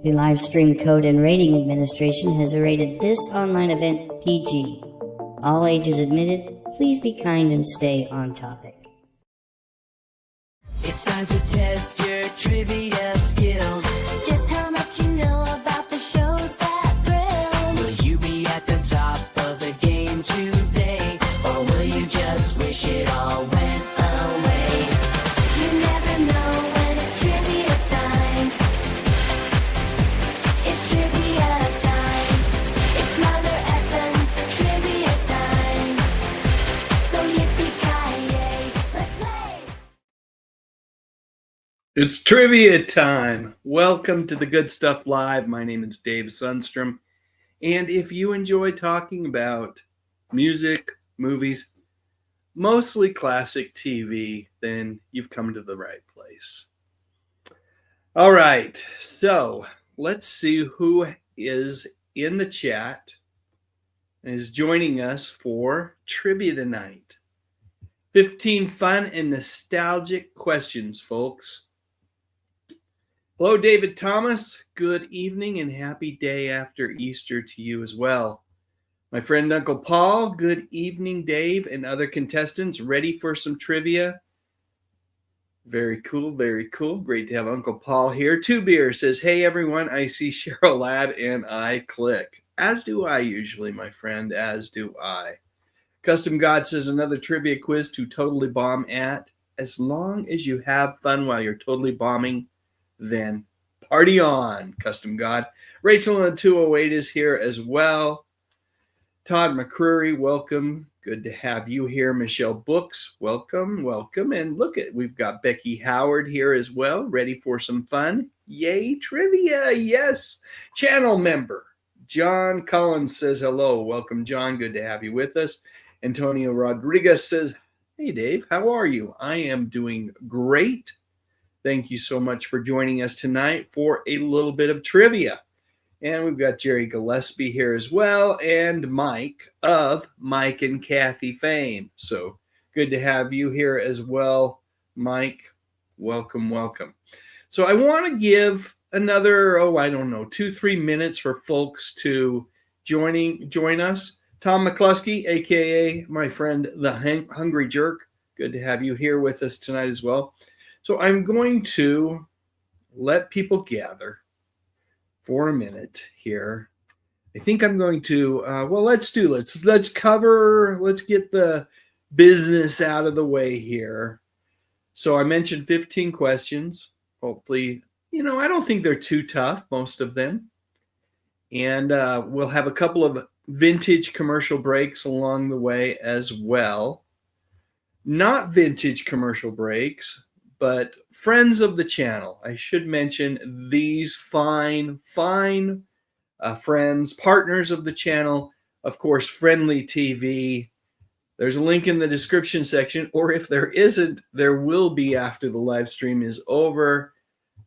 The Live Stream Code and Rating Administration has rated this online event PG. All ages admitted. Please be kind and stay on topic. It's time to test your trivia skills. Just how much you know about the shows that thrill. Will you be at the top of the game today? Or will you just wish it all went away? You never know when it's trivia time. It's trivia time. It's Mother effing trivia time. So yippee-ki-yay, let's play. It's trivia time. Welcome to the Good Stuff Live. My name is Dave Sundstrom. And if you enjoy talking about music, movies, mostly classic TV, then you've come to the right place. All right. So let's see who is in the chat and is joining us for trivia tonight. 15 fun and nostalgic questions, folks. Hello, David Thomas. Good evening and happy day after Easter to you as well. My friend Uncle Paul, good evening, Dave, and other contestants. Ready for some trivia? Very cool, very cool. Great to have Uncle Paul here. Two Beer says, hey, everyone, I see Cheryl Ladd and I click. As do I usually, my friend, as do I. Custom God says, another trivia quiz to totally bomb at. As long as you have fun while you're totally bombing, then party on, Custom God. Rachel in the 208 is here as well. Todd McCreary, welcome. Good to have you here. Michelle Books, welcome, welcome. And look at, we've got Becky Howard here as well, ready for some fun. Yay, trivia, yes. Channel member John Collins says hello. Welcome, John. Good to have you with us. Antonio Rodriguez says, hey, Dave, how are you? I am doing great. Thank you so much for joining us tonight for a little bit of trivia. And we've got Jerry Gillespie here as well, and Mike of Mike and Kathy fame. So good to have you here as well, Mike. Welcome, welcome. So I want to give another, 2-3 minutes for folks to join us. Tom McCluskey, a.k.a. my friend, the Hungry Jerk. Good to have you here with us tonight as well. So I'm going to let people gather for a minute here. I think I'm going to, let's get the business out of the way here. So I mentioned 15 questions. Hopefully, I don't think they're too tough, most of them. And we'll have a couple of vintage commercial breaks along the way as well. Not vintage commercial breaks, but friends of the channel. I should mention these fine friends, partners of the channel. Of course, Frndly TV. There's a link in the description section, or if there isn't, there will be after the live stream is over.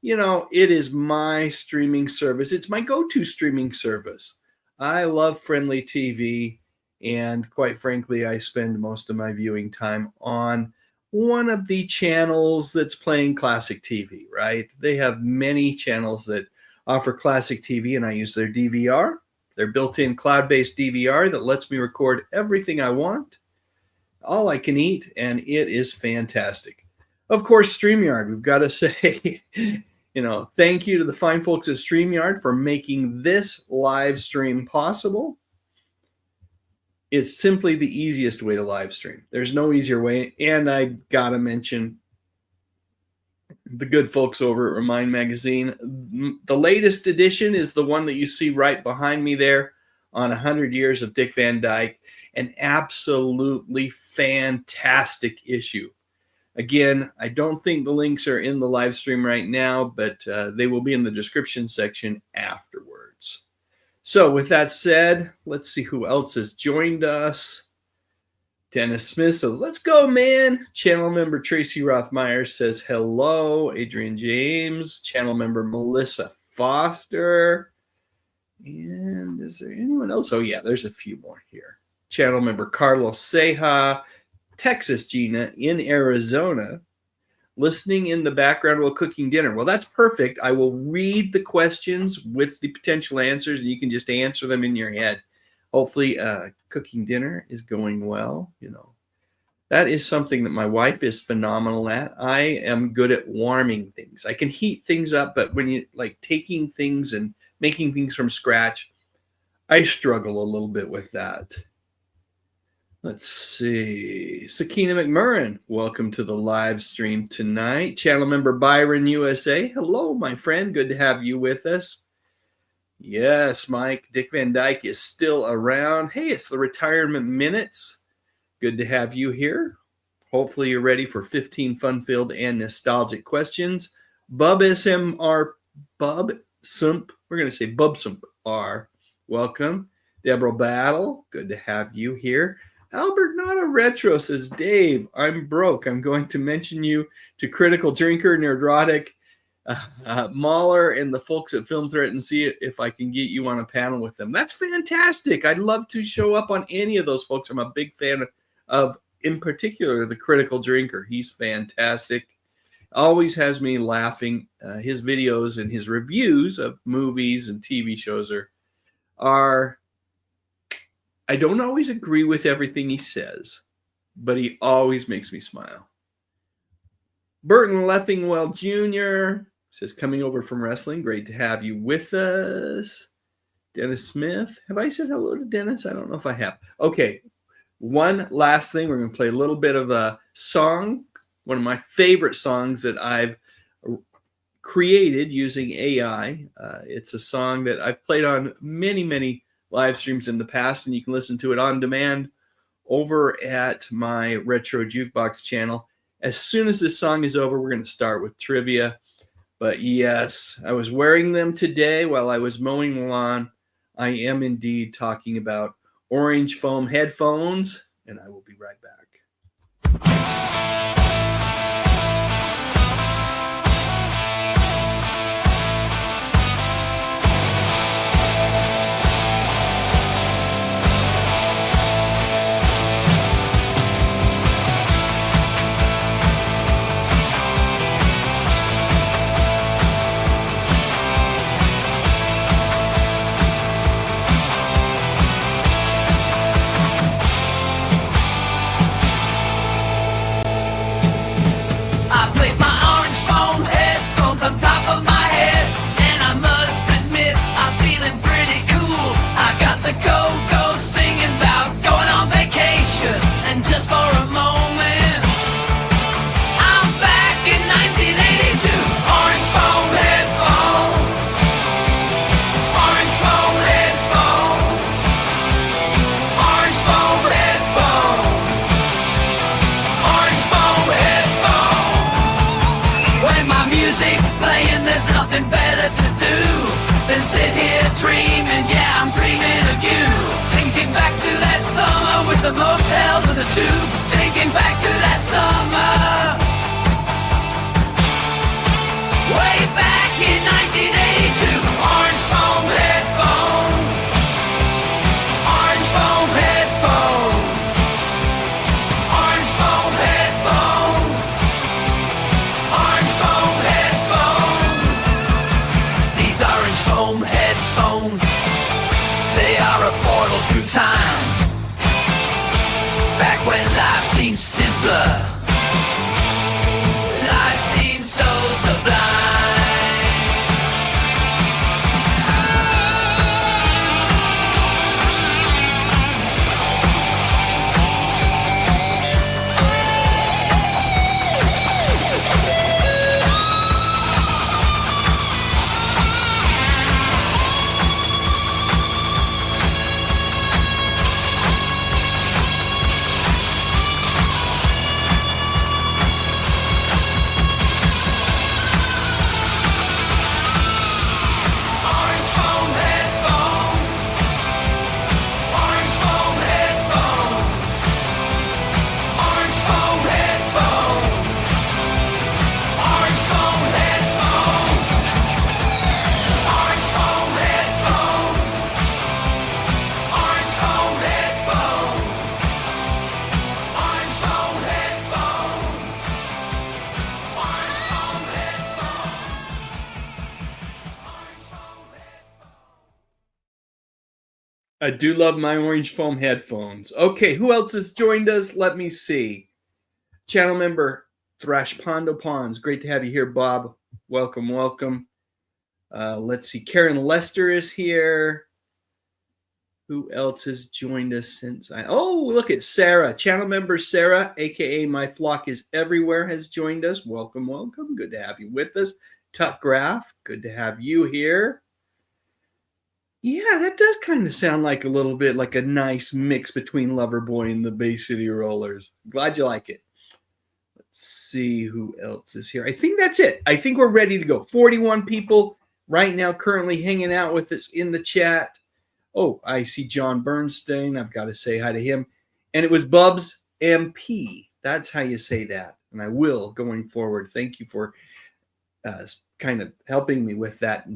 It is my streaming service. It's my go-to streaming service. I love Frndly TV, and quite frankly, I spend most of my viewing time on one of the channels that's playing classic TV, right? They have many channels that offer classic TV, and I use their DVR, their built-in cloud-based DVR that lets me record everything I want, all I can eat, and it is fantastic. Of course, StreamYard, we've got to say, thank you to the fine folks at StreamYard for making this live stream possible. It's simply the easiest way to live stream. There's no easier way. And I got to mention the good folks over at Remind Magazine. The latest edition is the one that you see right behind me there on 100 Years of Dick Van Dyke. An absolutely fantastic issue. Again, I don't think the links are in the live stream right now, but they will be in the description section afterwards. So with that said, let's see who else has joined us. Dennis Smith says, let's go, man. Channel member Tracy Rothmeyer says hello. Adrian James. Channel member Melissa Foster. And is there anyone else? Oh, yeah, there's a few more here. Channel member Carlos Ceja. Texas Gina in Arizona. listening in the background while cooking dinner. Well, that's perfect. I will read the questions with the potential answers, and you can just answer them in your head. Hopefully, cooking dinner is going well. You know, that is something that my wife is phenomenal at. I am good at warming things. I can heat things up, but when you like taking things and making things from scratch, I struggle a little bit with that. Let's see. Sakina McMurrin, welcome to the live stream tonight. Channel member Byron USA. Hello, my friend. Good to have you with us. Yes, Mike. Dick Van Dyke is still around. Hey, it's the Retirement Minutes. Good to have you here. Hopefully you're ready for 15 fun-filled and nostalgic questions. Bub SMR, Bub Sump. We're going to say Bub Sump R. Welcome. Deborah Battle. Good to have you here. Albert Not a Retro says, Dave, I'm broke. I'm going to mention you to Critical Drinker, Nerdrotic, Mahler, and the folks at Film Threat and see if I can get you on a panel with them. That's fantastic. I'd love to show up on any of those folks. I'm a big fan of, in particular, the Critical Drinker. He's fantastic. Always has me laughing. His videos and his reviews of movies and TV shows are I don't always agree with everything he says, but he always makes me smile. Burton Leffingwell Jr. says, coming over from wrestling, great to have you with us. Dennis Smith. Have I said hello to Dennis? I don't know if I have. Okay, one last thing. We're going to play a little bit of a song, one of my favorite songs that I've created using AI. It's a song that I've played on many live streams in the past, and you can listen to it on demand over at my Retro Jukebox channel. As soon as this song is over, we're going to start with trivia. But yes, I was wearing them today while I was mowing the lawn. I am indeed talking about orange foam headphones, and I will be right back. Sit here dreaming, yeah, I'm dreaming of you. Thinking back to that summer with the motels and the tubes. Thinking back to that summer way back in 1982. Orange foam headphones, orange foam headphones, orange foam headphones, orange foam headphones. These orange foam headphones, they are a portal through time. Back when life seemed simpler, life seemed so sublime. I do love my orange foam headphones. Okay, who else has joined us? Let me see. Channel member Thrash Pondo Ponds. Great to have you here, Bob. Welcome, welcome. Let's see. Karen Lester is here. Who else has joined us since oh, look at Sarah. Channel member Sarah, aka My Flock is Everywhere, has joined us. Welcome, welcome. Good to have you with us. Tuck Graph, good to have you here. Yeah, that does kind of sound like a little bit like a nice mix between Loverboy and the Bay City Rollers. Glad you like it. Let's see who else is here. I think that's it. I think we're ready to go. 41 people right now currently hanging out with us in the chat. Oh, I see John Bernstein. I've got to say hi to him. And it was Bubs MP. That's how you say that. And I will going forward. Thank you for kind of helping me with that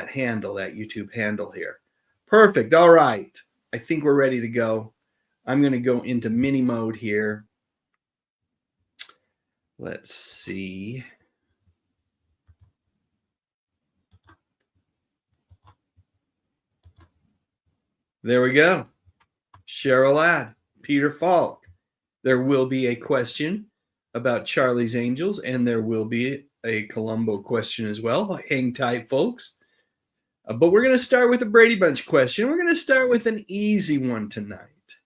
handle, that YouTube handle here. Perfect. All right. I think we're ready to go. I'm going to go into mini mode here. Let's see. There we go. Cheryl Ladd, Peter Falk. There will be a question about Charlie's Angels, and there will be a Columbo question as well. Hang tight, folks. But we're going to start with a Brady Bunch question. We're going to start with an easy one tonight.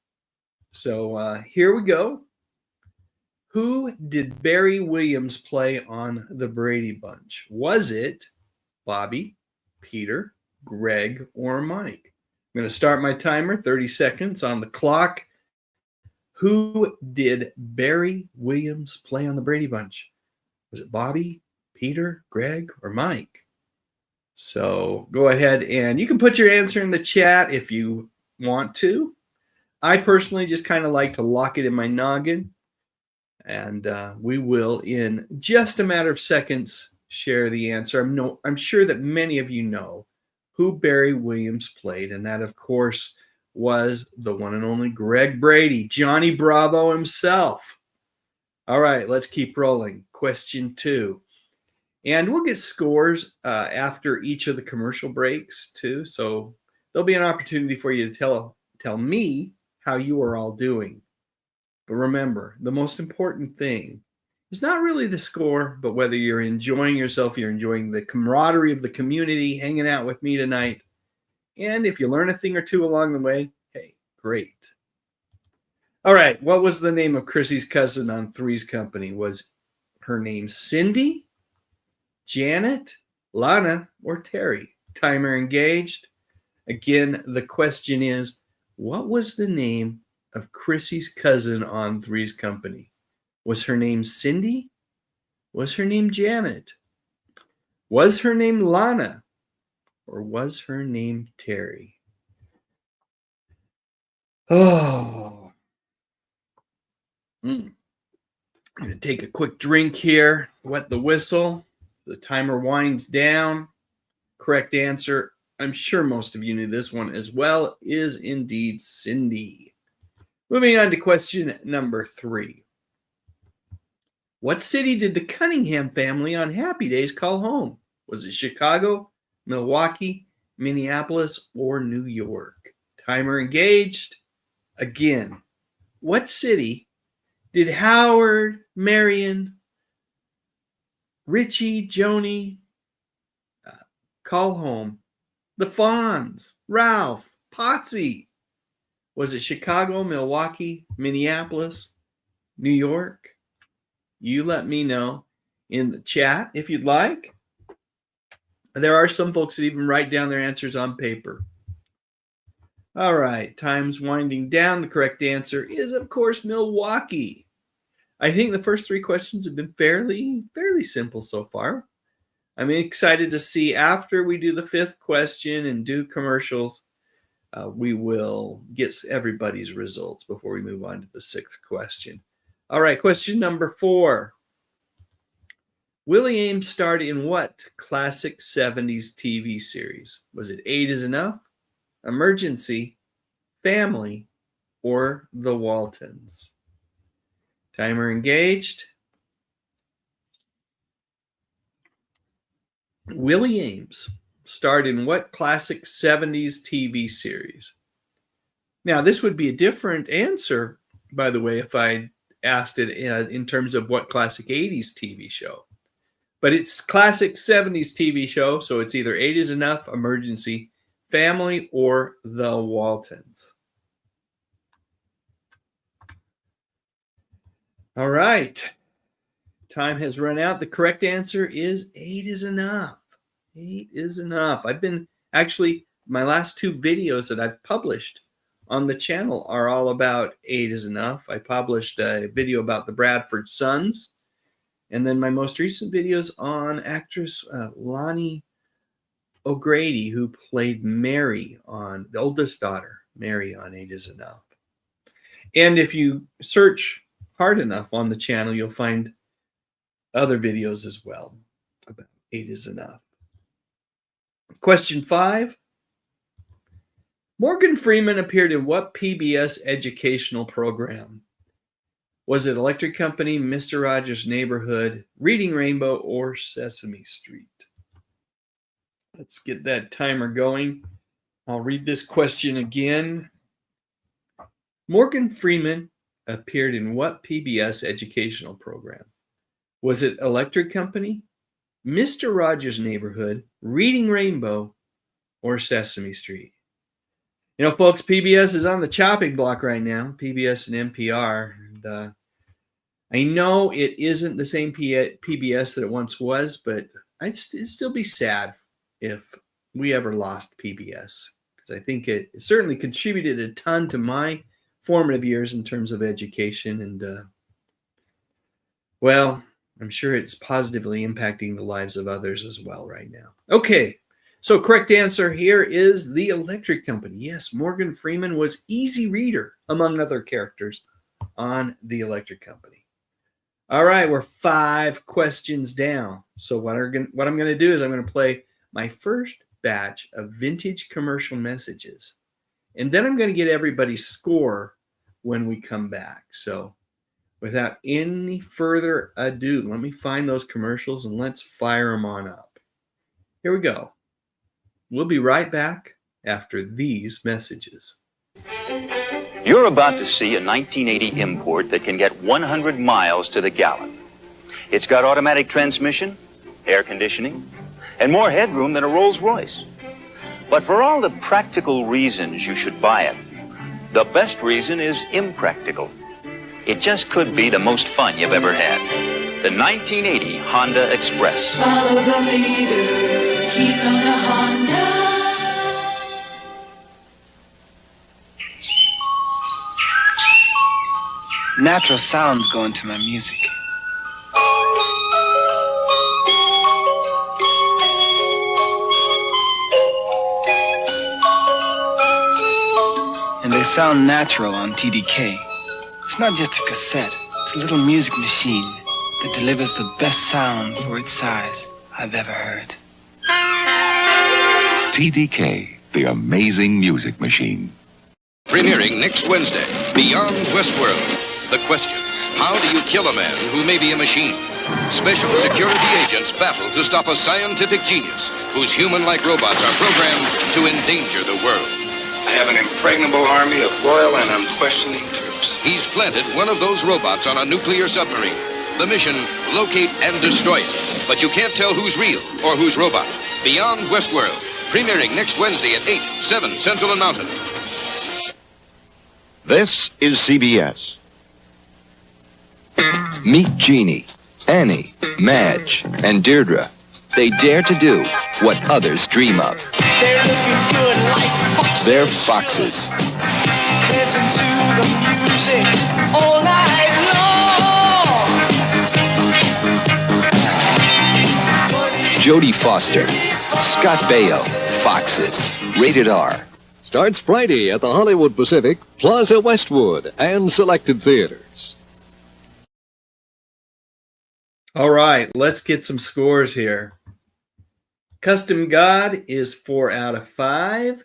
So here we go. Who did Barry Williams play on the Brady Bunch? Was it Bobby, Peter, Greg, or Mike? I'm going to start my timer, 30 seconds on the clock. Who did Barry Williams play on the Brady Bunch? Was it Bobby, Peter, Greg, or Mike? So go ahead and you can put your answer in the chat if you want to. I personally just kind of like to lock it in my noggin. And we will, in just a matter of seconds, share the answer. I'm sure that many of you know who Barry Williams played, and that, of course, was the one and only Greg Brady, Johnny Bravo himself. All right, let's keep rolling. Question 2. And we'll get scores after each of the commercial breaks, too. So there'll be an opportunity for you to tell me how you are all doing. But remember, the most important thing is not really the score, but whether you're enjoying yourself, you're enjoying the camaraderie of the community, hanging out with me tonight. And if you learn a thing or two along the way, hey, great. All right, what was the name of Chrissy's cousin on Three's Company? Was her name Cindy, Janet, Lana, or Terry? Timer engaged. Again, the question is, what was the name of Chrissy's cousin on Three's Company? Was her name Cindy? Was her name Janet? Was her name Lana? Or was her name Terry? Oh. I'm going to take a quick drink here, wet the whistle. The timer winds down. Correct answer, I'm sure most of you knew this one as well, is indeed Cindy. Moving on to question number 3. What city did the Cunningham family on Happy Days call home? Was it Chicago, Milwaukee, Minneapolis, or New York? Timer engaged. Again, what city did Howard, Marion, Richie, Joni call home? The Fonz, Ralph, Potsy. Was it Chicago, Milwaukee, Minneapolis, New York? You let me know in the chat if you'd like. There are some folks that even write down their answers on paper. All right, time's winding down. The correct answer is, of course, Milwaukee. I think the first 3 questions have been fairly simple so far. I'm excited to see after we do the 5th question and do commercials, we will get everybody's results before we move on to the 6th question. All right, question number 4. Willie Ames starred in what classic 70s TV series? Was it 8 is Enough, Emergency, Family, or The Waltons? Timer engaged. Willie Ames starred in what classic 70s TV series? Now, this would be a different answer, by the way, if I asked it in terms of what classic 80s TV show. But it's classic 70s TV show, so it's either 8 is Enough, Emergency, Family, or The Waltons. All right. Time has run out. The correct answer is 8 is Enough. 8 is Enough. I've been actually, my last 2 videos that I've published on the channel are all about 8 is Enough. I published a video about the Bradford Sons, and then my most recent videos on actress Lonnie O'Grady, who played Mary on, the oldest daughter, Mary on 8 is Enough. And if you search hard enough on the channel, you'll find other videos as well about 8 is Enough. Question 5. Morgan Freeman appeared in what PBS educational program? Was it Electric Company, Mr. Rogers' Neighborhood, Reading Rainbow, or Sesame Street? Let's get that timer going. I'll read this question again. Morgan Freeman appeared in what PBS educational program? Was it Electric Company, Mr. Rogers' Neighborhood, Reading Rainbow, or Sesame Street? You know, folks, PBS is on the chopping block right now, PBS and NPR. And, I know it isn't the same PBS that it once was, but it'd still be sad if we ever lost PBS, because I think it certainly contributed a ton to my formative years in terms of education. And, well, I'm sure it's positively impacting the lives of others as well right now. Okay. So correct answer here is the Electric Company. Yes, Morgan Freeman was Easy Reader, among other characters, on the Electric Company. All right, we're 5 questions down. So what I'm going to do is I'm going to play my first batch of vintage commercial messages. And then I'm going to get everybody's score when we come back. So without any further ado, let me find those commercials and let's fire them on up. Here we go. We'll be right back after these messages. You're about to see a 1980 import that can get 100 miles to the gallon. It's got automatic transmission, air conditioning, and more headroom than a Rolls-Royce. But for all the practical reasons you should buy it, the best reason is impractical. It just could be the most fun you've ever had. The 1980 Honda Express. Follow the leader, he's on a Honda. Natural sounds go into my music. And they sound natural on TDK. It's not just a cassette, it's a little music machine that delivers the best sound for its size I've ever heard. TDK, the amazing music machine. Premiering next Wednesday, Beyond Westworld. The question, how do you kill a man who may be a machine? Special security agents battle to stop a scientific genius whose human-like robots are programmed to endanger the world. I have an impregnable army of loyal and unquestioning troops. He's planted one of those robots on a nuclear submarine. The mission, locate and destroy it. But you can't tell who's real or who's robot. Beyond Westworld, premiering next Wednesday at 8, 7 Central and Mountain. This is CBS. Meet Jeannie, Annie, Madge, and Deirdre. They dare to do what others dream of. They're looking good like foxes. They're foxes. Dancing to the music all night long. Jodie Foster, Scott Baio, Foxes. Rated R. Starts Friday at the Hollywood Pacific, Plaza Westwood, and selected theaters. All right, let's get some scores here. Custom God is 4 out of 5.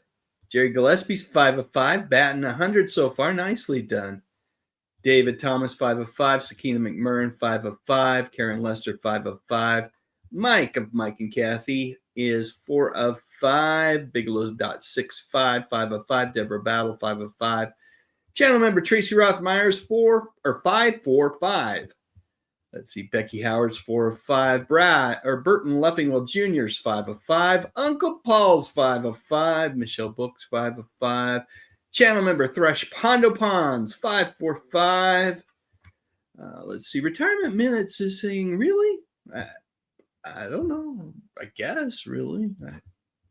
Jerry Gillespie's 5 of 5, batting 100 so far. Nicely done. David Thomas, 5 of 5. Sakina McMurrin, 5 of 5. Karen Lester, 5 of 5. Mike of Mike and Kathy is 4 of 5. Bigelow's dot 65, 5 of 5. Deborah Battle, 5 of 5. Channel member Tracy Rothmeyer's 545. Let's see, Becky Howard's 4 of 5. Burton Leffingwell Jr.'s 5 of 5. Uncle Paul's 5 of 5. Michelle Book's 5 of 5. Channel member Thresh Pondopon's 545. Let's see, Retirement Minutes is saying, really? I don't know. I guess, really.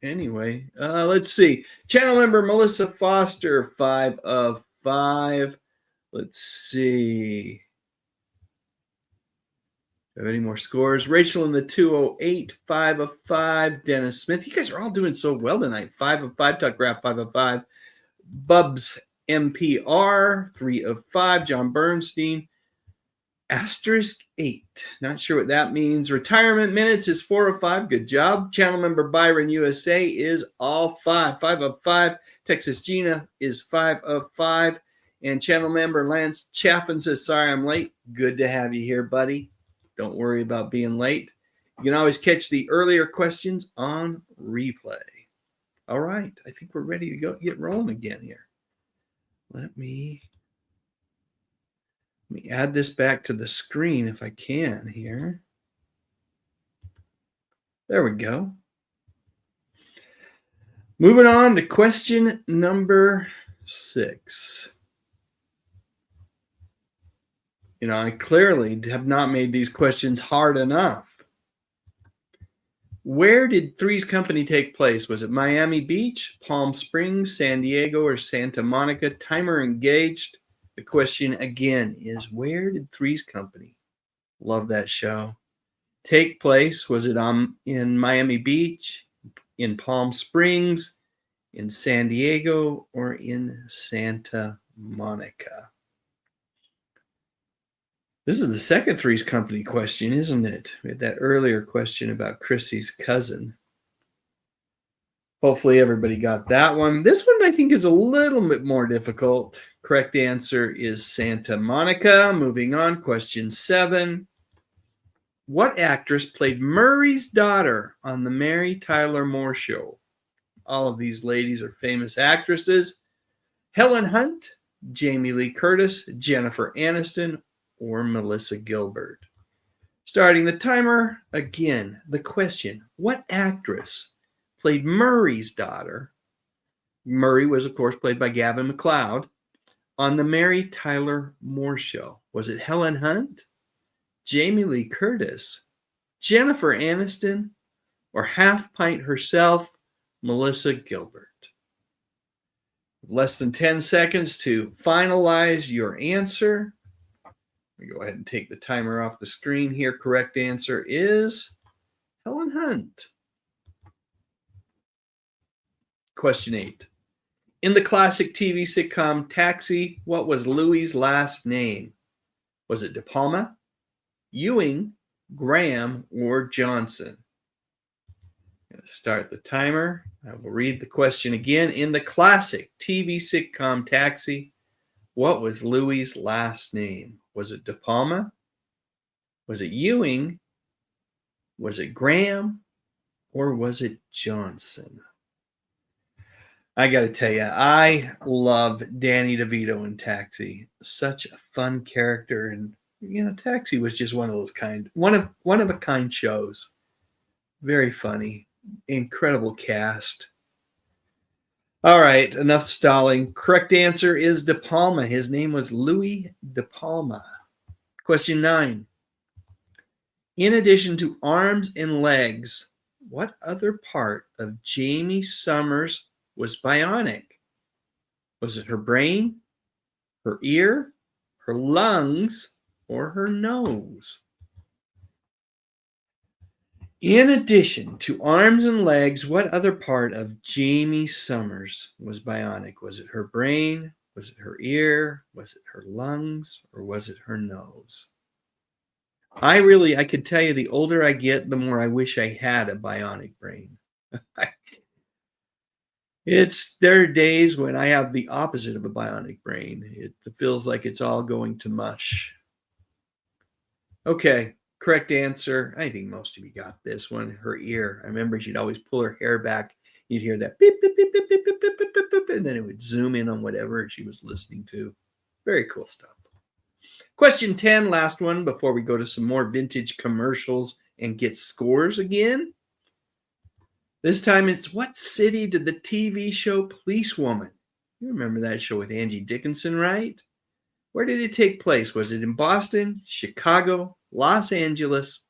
Anyway, let's see. Channel member Melissa Foster, 5 of 5. Let's see. Do I have any more scores? Rachel in the 208, 5 of 5. Dennis Smith. You guys are all doing so well tonight. 5 of 5. Tuck Graph, 5 of 5. Bubs MPR, 3 of 5. John Bernstein. Asterisk 8. Not sure what that means. Retirement Minutes is 4 of 5. Good job. Channel member Byron USA is all 5. 5 of 5. Texas Gina is 5 of 5. And channel member Lance Chaffin says, sorry I'm late. Good to have you here, buddy. Don't worry about being late. You can always catch the earlier questions on replay. All right. I think we're ready to go get rolling again here. Let me add this back to the screen if I can here. There we go. Moving on to question number 6. You know, I clearly have not made these questions hard enough. Where did Three's Company take place? Was it Miami Beach, Palm Springs, San Diego, or Santa Monica? Timer engaged. The question again is, where did Three's Company, love that show, take place? Was it in Miami Beach, in Palm Springs, in San Diego, or in Santa Monica? This is the second Three's Company question, isn't it? We had that earlier question about Chrissy's cousin. Hopefully everybody got that one. This one I think is a little bit more difficult. Correct answer is Santa Monica. Moving on, question 7. What actress played Murray's daughter on the Mary Tyler Moore Show? All of these ladies are famous actresses. Helen Hunt, Jamie Lee Curtis, Jennifer Aniston, or Melissa Gilbert. Starting the timer, again, the question, what actress played Murray's daughter? Murray was, of course, played by Gavin MacLeod on the Mary Tyler Moore Show. Was it Helen Hunt, Jamie Lee Curtis, Jennifer Aniston, or Half Pint herself, Melissa Gilbert? Less than 10 seconds to finalize your answer. We go ahead and take the timer off the screen here. Correct answer is Helen Hunt. Question 8. In the classic TV sitcom Taxi, what was Louis' last name? Was it De Palma, Ewing, Graham, or Johnson? I'm going to start the timer. I will read the question again. In the classic TV sitcom Taxi, what was Louis' last name? Was it De Palma? Was it Ewing? Was it Graham? Or was it Johnson? I got to tell you, I love Danny DeVito in Taxi. Such a fun character, and you know, Taxi was just one of those one of a kind shows. Very funny, incredible cast. All right, enough stalling. Correct answer is De Palma. His name was Louis De Palma. Question 9. In addition to arms and legs, what other part of Jamie Summers was bionic? Was it her brain, her ear, her lungs, or her nose? In addition to arms and legs, what other part of Jamie Summers was bionic? Was it her brain? Was it her ear? Was it her lungs? Or was it her nose? I could tell you, the older I get, the more I wish I had a bionic brain. There are days when I have the opposite of a bionic brain. It feels like it's all going to mush. Okay, correct answer. I think most of you got this one. Her ear. I remember she'd always pull her hair back You'd hear that beep, beep, beep, beep, beep, beep, beep, beep, beep, beep, and then it would zoom in on whatever she was listening to. Very cool stuff. Question 10, last one before we go to some more vintage commercials and get scores again. This time it's, what city did the TV show Policewoman? You remember that show with Angie Dickinson, right? Where did it take place? Was it in Boston, Chicago, Los Angeles,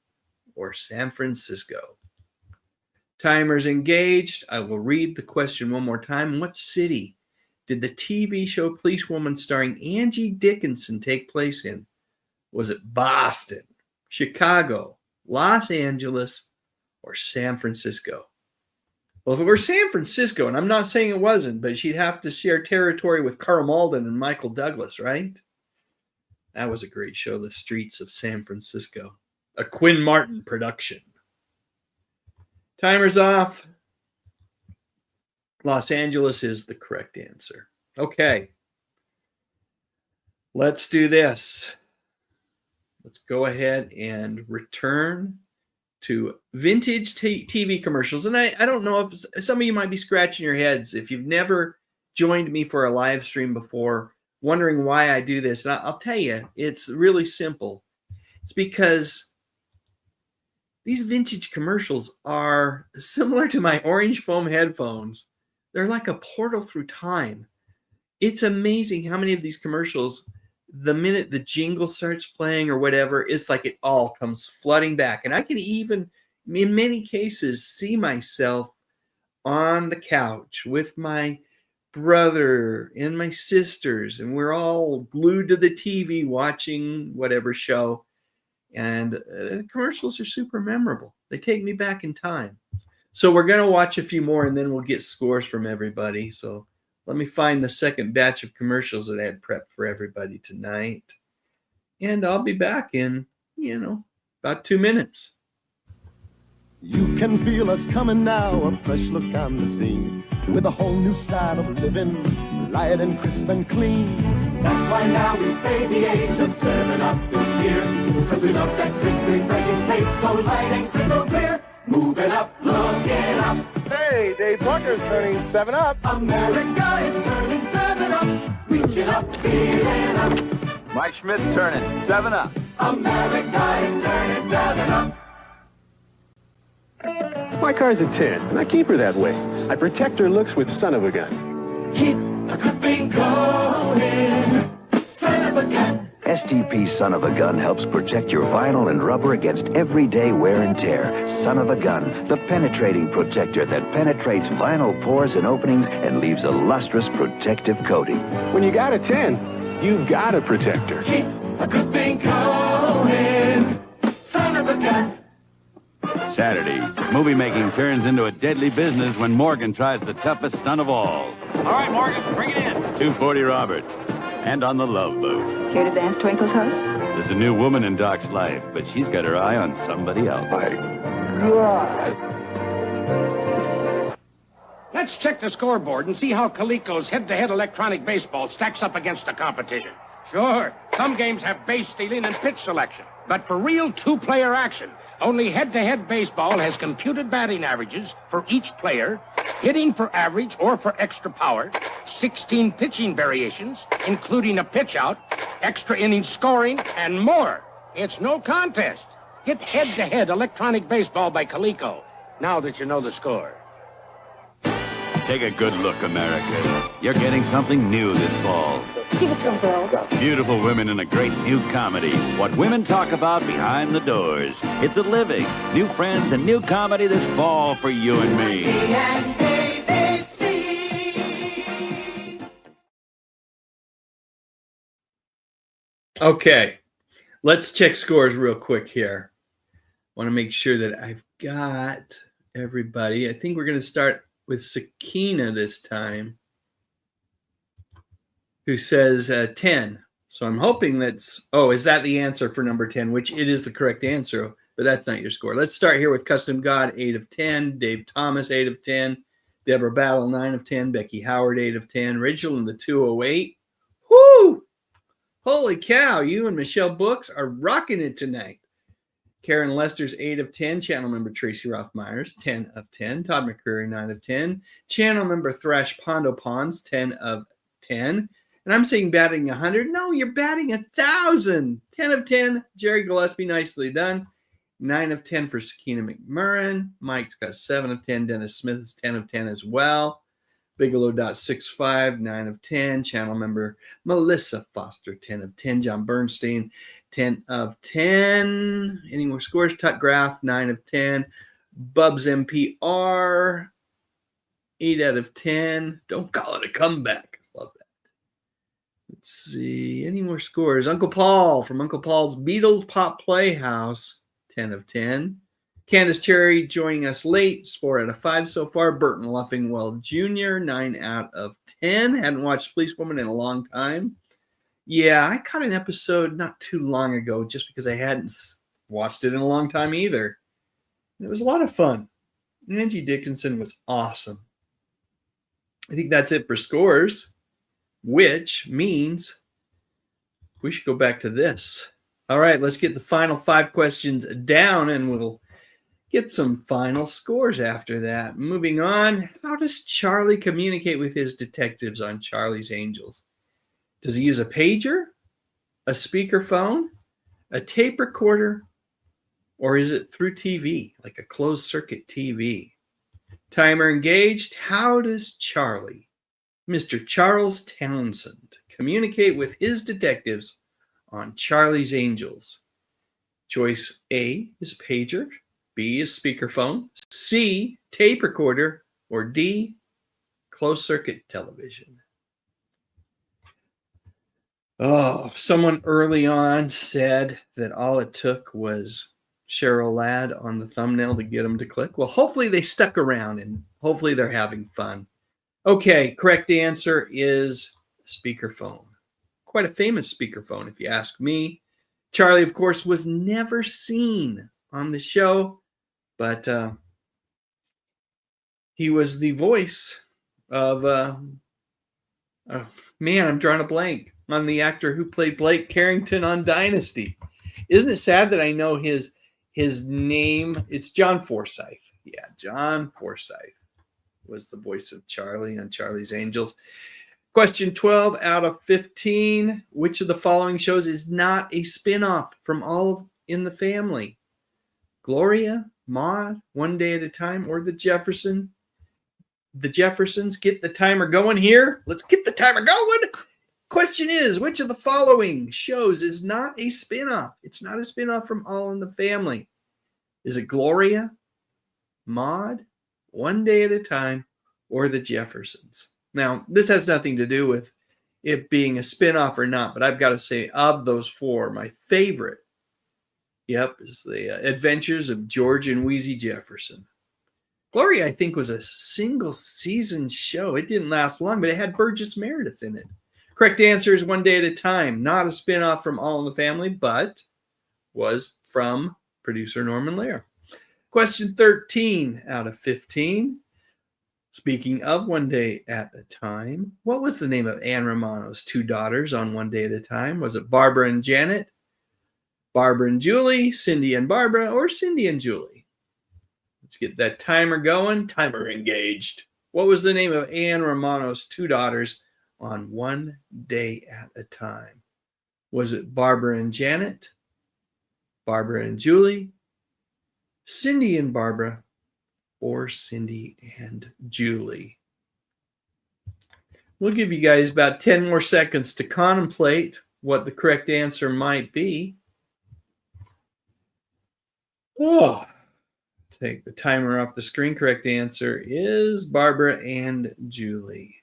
or San Francisco? Timer's engaged. I will read the question one more time. What city did the TV show Policewoman starring Angie Dickinson take place in? Was it Boston, Chicago, Los Angeles, or San Francisco? Well, if it were San Francisco, and I'm not saying it wasn't, but she'd have to share territory with Carl Malden and Michael Douglas, right? That was a great show, The Streets of San Francisco. A Quinn Martin production. Timer's off. Los Angeles is the correct answer. Okay. Let's do this. Let's go ahead and return to vintage TV commercials. And I don't know if some of you might be scratching your heads if you've never joined me for a live stream before, wondering why I do this. And I'll tell you, it's really simple. It's because these vintage commercials are similar to my orange foam headphones. They're like a portal through time. It's amazing how many of these commercials, the minute the jingle starts playing or whatever, it's like it all comes flooding back. And I can even, in many cases, see myself on the couch with my brother and my sisters, and we're all glued to the TV watching whatever show. And the commercials are super memorable. They take me back in time. So we're going to watch a few more, and then we'll get scores from everybody. So let me find the second batch of commercials that I had prepped for everybody tonight. And I'll be back in, about 2 minutes. You can feel us coming now, a fresh look on the scene, with a whole new style of living, light and crisp and clean. That's why now we say the age of 7-Up is here, because we love that crisp, refreshing taste, so light and crystal clear. Move it up, look it up. Hey, Dave Parker's turning 7-Up. America is turning 7-Up. Reach it up, feel it up. Mike Schmidt's turning 7-Up. America is turning 7-Up. My car's a 10, and I keep her that way. I protect her looks with Son of a Gun. Keep a good thing going. Son of a Gun. STP Son of a Gun helps protect your vinyl and rubber against everyday wear and tear. Son of a Gun, the penetrating protector that penetrates vinyl pores and openings and leaves a lustrous protective coating. When you got a 10, you've got a protector. Keep a good thing going. Son of a Gun. Saturday, movie making turns into a deadly business when Morgan tries the toughest stunt of all. All right, Morgan, bring it in. 240 Roberts. And on the Love Boat. Here to dance, Twinkle Toes? There's a new woman in Doc's life, but she's got her eye on somebody else. Let's check the scoreboard and see how Coleco's head-to-head electronic baseball stacks up against the competition. Sure, some games have base stealing and pitch selection. But for real two-player action, only head-to-head baseball has computed batting averages for each player, hitting for average or for extra power, 16 pitching variations, including a pitch-out, extra inning scoring, and more. It's no contest. Get head-to-head electronic baseball by Coleco, now that you know the score. Take a good look, America. You're getting something new this fall. Give it to him, girl. Beautiful women in a great new comedy. What women talk about behind the doors. It's a living. New friends and new comedy this fall for you and me. Okay, let's check scores real quick here. Want to make sure that I've got everybody. I think we're going to start with Sakina this time, who says 10. So I'm hoping that's, is that the answer for number 10, which it is the correct answer, but that's not your score. Let's start here with Custom God, 8 of 10, Dave Thomas, 8 of 10, Deborah Battle, 9 of 10, Becky Howard, 8 of 10, Rachel in the 208. Whoo! Holy cow, you and Michelle Books are rocking it tonight. Karen Lester's 8 of 10. Channel member Tracy Rothmeyer's 10 of 10. Todd McCreary 9 of 10. Channel member Thrash Pondo Ponds 10 of 10. And I'm saying batting 100. No, you're batting 1,000. 10 of 10. Jerry Gillespie, nicely done. 9 of 10 for Sakina McMurrin. Mike's got 7 of 10. Dennis Smith is 10 of 10 as well. Bigelow.65, 9 of 10. Channel member Melissa Foster, 10 of 10. John Bernstein, 10 of 10. Any more scores? Tut Graph, 9 of 10. Bubs MPR, 8 out of 10. Don't call it a comeback. Love that. Let's see. Any more scores? Uncle Paul from Uncle Paul's Beatles Pop Playhouse, 10 of 10. Candace Cherry joining us late, 4 out of 5 so far. Burton Luffingwell Jr., 9 out of 10. Hadn't watched Policewoman in a long time. Yeah, I caught an episode not too long ago just because I hadn't watched it in a long time either. It was a lot of fun. Angie Dickinson was awesome. I think that's it for scores, which means we should go back to this. All right, let's get the final 5 questions down and we'll get some final scores after that. Moving on, how does Charlie communicate with his detectives on Charlie's Angels? Does he use a pager, a speakerphone, a tape recorder, or is it through TV, like a closed circuit TV? Timer engaged. How does Charlie, Mr. Charles Townsend, communicate with his detectives on Charlie's Angels? Choice A is pager. B is speakerphone, C, tape recorder, or D, closed circuit television. Oh, someone early on said that all it took was Cheryl Ladd on the thumbnail to get them to click. Well, hopefully they stuck around and hopefully they're having fun. Okay, correct answer is speakerphone. Quite a famous speakerphone, if you ask me. Charlie, of course, was never seen on the show. But he was the voice of, oh, man, I'm drawing a blank on the actor who played Blake Carrington on Dynasty. Isn't it sad that I know his name? It's John Forsythe. Yeah, John Forsythe was the voice of Charlie on Charlie's Angels. Question 12 out of 15. Which of the following shows is not a spinoff from All in the Family? Gloria, Maude, One Day at a Time, or The Jeffersons? Get the timer going here. Let's get the timer going. Question is, which of the following shows is not a spinoff? It's not a spinoff from All in the Family. Is it Gloria, Maude, One Day at a Time, or The Jeffersons? Now, this has nothing to do with it being a spinoff or not, but I've got to say, of those 4, my favorite, is the Adventures of George and Wheezy Jefferson. Gloria, I think, was a single season show. It didn't last long, but it had Burgess Meredith in it. Correct answer is One Day at a Time. Not a spinoff from All in the Family, but was from producer Norman Lear. Question 13 out of 15. Speaking of One Day at a Time, what was the name of Anne Romano's 2 daughters on One Day at a Time? Was it Barbara and Janet, Barbara and Julie, Cindy and Barbara, or Cindy and Julie? Let's get that timer going. Timer engaged. What was the name of Anne Romano's 2 daughters on One Day at a Time? Was it Barbara and Janet, Barbara and Julie, Cindy and Barbara, or Cindy and Julie? We'll give you guys about 10 more seconds to contemplate what the correct answer might be. Oh, take the timer off the screen. Correct answer is Barbara and Julie.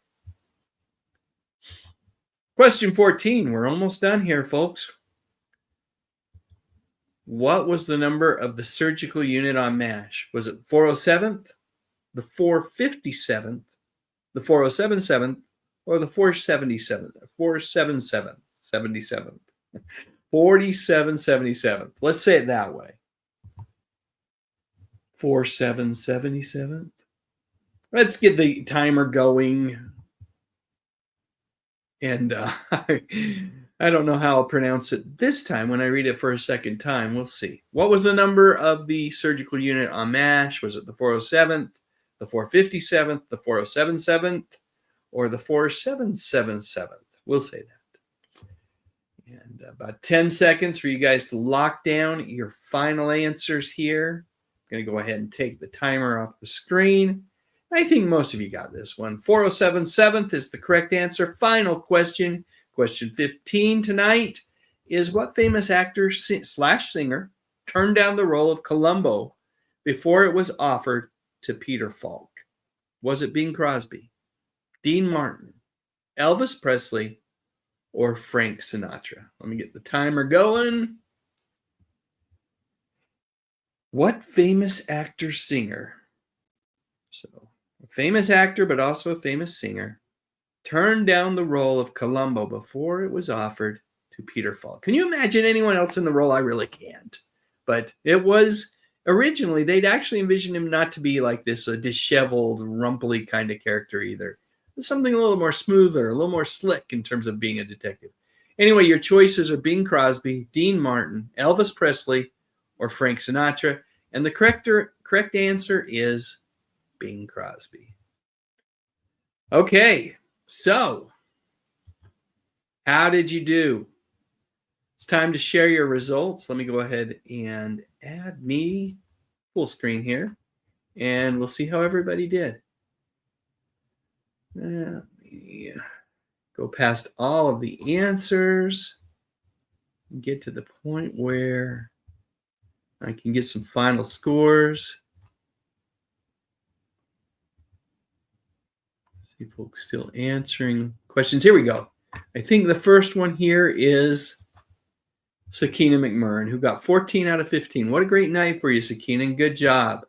Question 14. We're almost done here, folks. What was the number of the surgical unit on MASH? Was it 407th, the 457th, the 407th, or the 477th? 477th, 77th. 4777th. Let's say it that way. 4777th. Let's get the timer going. And I I don't know how I'll pronounce it this time when I read it for a second time. We'll see. What was the number of the surgical unit on MASH? Was it the 407th, the 457th, the 4077th, or the 4777th? We'll say that. And about 10 seconds for you guys to lock down your final answers here. I'm going to go ahead and take the timer off the screen. I think most of you got this one. 4077th is the correct answer. Final question. Question 15 tonight is what famous actor slash singer turned down the role of Columbo before it was offered to Peter Falk? Was it Bing Crosby, Dean Martin, Elvis Presley, or Frank Sinatra? Let me get the timer going. What famous actor singer? So, a famous actor, but also a famous singer, turned down the role of Columbo before it was offered to Peter Falk. Can you imagine anyone else in the role? I really can't. But it was originally, they'd actually envisioned him not to be like this disheveled, rumply kind of character either. Something a little more smoother, a little more slick in terms of being a detective. Anyway, your choices are Bing Crosby, Dean Martin, Elvis Presley, or Frank Sinatra. And the correct answer is Bing Crosby. Okay. So, how did you do? It's time to share your results. Let me go ahead and add me full screen here, and we'll see how everybody did. Let me go past all of the answers and get to the point where I can get some final scores. See folks still answering questions. Here we go. I think the first one here is Sakina McMurrin, who got 14 out of 15. What a great night for you, Sakina. Good job.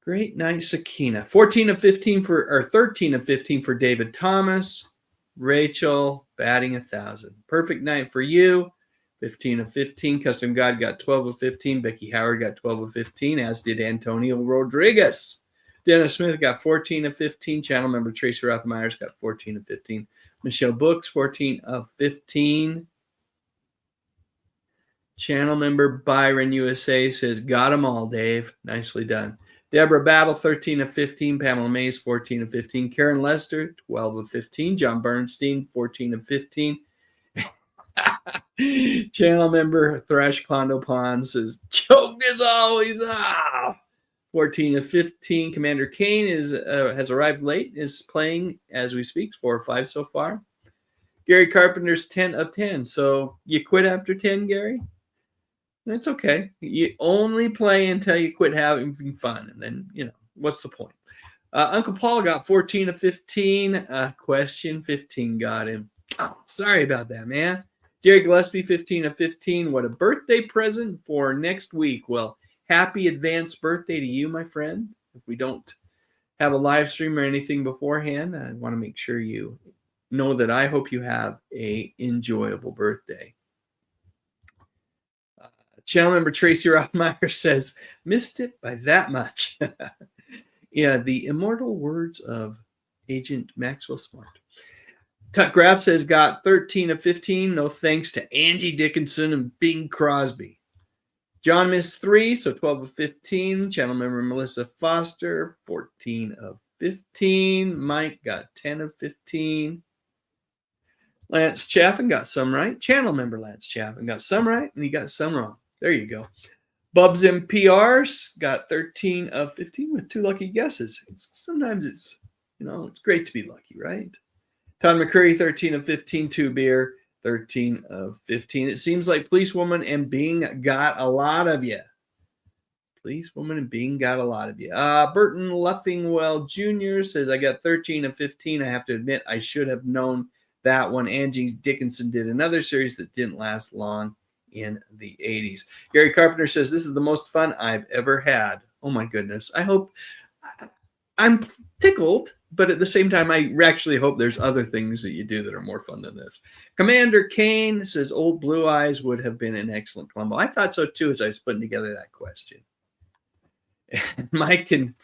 Great night, Sakina. 14 of 15 or 13 of 15 for David Thomas. Rachel batting 1,000. Perfect night for you. 15 of 15. Custom God got 12 of 15. Becky Howard got 12 of 15, as did Antonio Rodriguez. Dennis Smith got 14 of 15. Channel member Tracy Rothmeyer's got 14 of 15. Michelle Books, 14 of 15. Channel member Byron USA says, got them all, Dave. Nicely done. Deborah Battle, 13 of 15. Pamela Mays, 14 of 15. Karen Lester, 12 of 15. John Bernstein, 14 of 15. Channel member Thrash Pondo Pond says, choke is always off. 14 of 15. Commander Kane has arrived late, is playing as we speak, 4 or 5 so far. Gary Carpenter's 10 of 10. So you quit after 10, Gary? That's okay. You only play until you quit having fun. And then, what's the point? Uncle Paul got 14 of 15. Question 15 got him. Oh, sorry about that, man. Jerry Gillespie, 15 of 15. What a birthday present for next week. Well, happy advanced birthday to you, my friend. If we don't have a live stream or anything beforehand, I want to make sure you know that I hope you have a enjoyable birthday. Channel member Tracy Rothmeyer says, missed it by that much. Yeah, the immortal words of Agent Maxwell Smart. Tuck Graff says, got 13 of 15. No thanks to Angie Dickinson and Bing Crosby. John missed 3, so 12 of 15. Channel member Melissa Foster, 14 of 15. Mike got 10 of 15. Lance Chaffin got some right. Channel member Lance Chaffin got some right, and he got some wrong. There you go. Bubs MPRs got 13 of 15 with 2 lucky guesses. Sometimes it's great to be lucky, right? Todd McCurry, 13 of 15. 2 beer, 13 of 15. It seems like Policewoman and Bing got a lot of you. Policewoman and Bing got a lot of you. Burton Luffingwell Jr. says, I got 13 of 15. I have to admit, I should have known that one. Angie Dickinson did another series that didn't last long in the 80s. Gary Carpenter says, this is the most fun I've ever had. Oh my goodness. I'm tickled, but at the same time, I actually hope there's other things that you do that are more fun than this. Commander Kane says, Old Blue Eyes would have been an excellent Columbo. I thought so too as I was putting together that question. And Mike and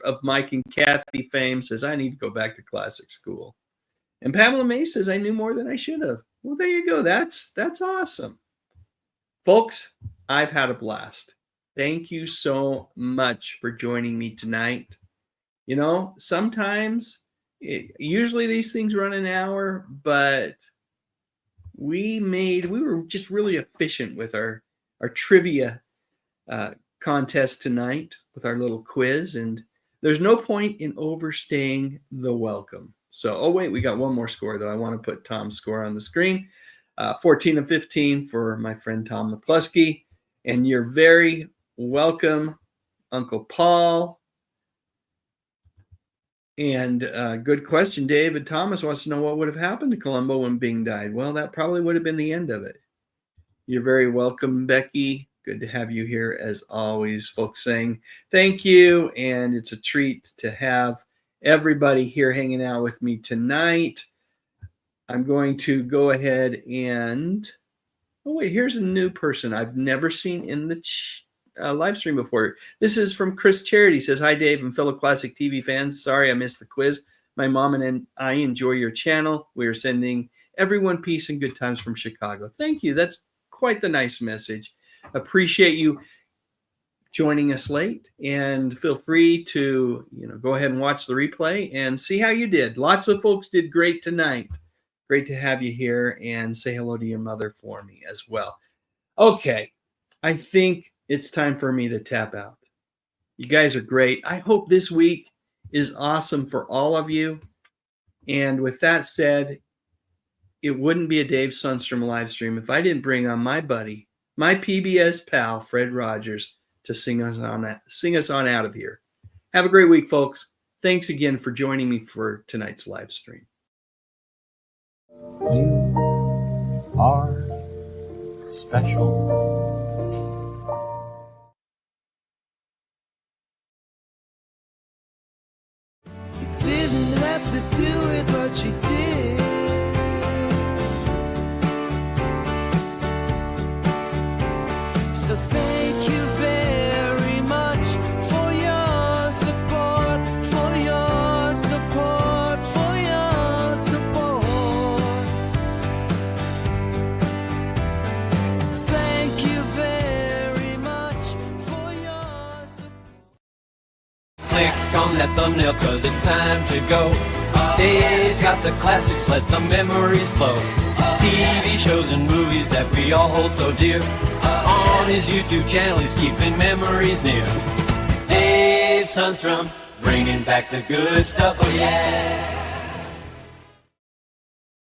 Kathy fame says, I need to go back to classic school. And Pamela May says, I knew more than I should have. Well, there you go. That's awesome. Folks, I've had a blast. Thank you so much for joining me tonight. You know, sometimes, usually these things run an hour, but we were just really efficient with our trivia contest tonight with our little quiz, and there's no point in overstaying the welcome. So, oh wait, we got one more score though. I want to put Tom's score on the screen. 14 of 15 for my friend Tom McCluskey, and you're very welcome, Uncle Paul. And good question. David Thomas wants to know what would have happened to Columbo when Bing died. Well, that probably would have been the end of it. You're very welcome, Becky. Good to have you here as always. Folks saying thank you, and it's a treat to have everybody here hanging out with me tonight. I'm going to go ahead and, oh wait, here's a new person I've never seen in the live stream before. This is from Chris Charity. He says, hi Dave and fellow classic TV fans. Sorry I missed the quiz. My mom and I enjoy your channel. We are sending everyone peace and good times from Chicago. Thank you. That's quite the nice message. Appreciate you joining us late, and feel free to go ahead and watch the replay and see how you did. Lots of folks did great tonight. Great to have you here, and say hello to your mother for me as well. Okay, I think it's time for me to tap out. You guys are great. I hope this week is awesome for all of you. And with that said, it wouldn't be a Dave Sundstrom live stream if I didn't bring on my buddy, my PBS pal, Fred Rogers, to sing us on out of here. Have a great week, folks. Thanks again for joining me for tonight's live stream. You are special. You didn't have to do it, but you did. So thank you very much for your support, for your support, for your support. Thank you very much for your support. Click on that thumbnail 'cause it's time to go. Dave's got the classics, let the memories flow. TV shows and movies that we all hold so dear. On his YouTube channel, he's keeping memories near. Dave Sundstrom, bringing back the good stuff, oh yeah.